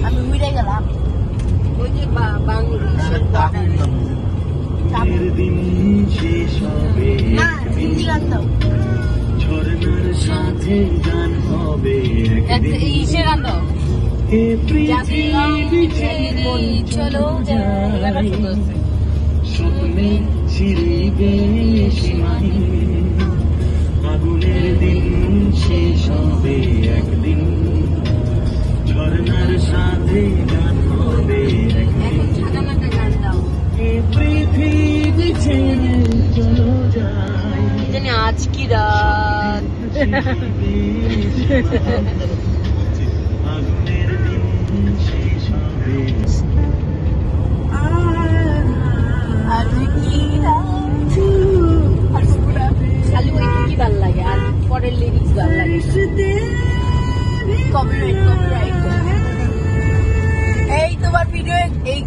আমি উড়ে গেলাম ওই যে বাংলাদেশের দিন শেষ হবে না হিন্দি গান দাও ঝরনার সাথে গান হবে ইসে গান দাও এ পৃথিবী চলো যাই স্বপ্নে চিরিবে সীমাহীন আগুনের দিন শেষ হবে একদিন ঝরনার সাথে গান হবে একদিন গান দাও এ পৃথিবী ছেড়ে চলো যাই জানি আজ কি রাত আগুনের দিন শেষ হবে আজ কি রাত খালি ওই কি গান লাগে আর পরের লিরিক্স গান লাগে কপিরাইট এই তোমার ভিডিও এই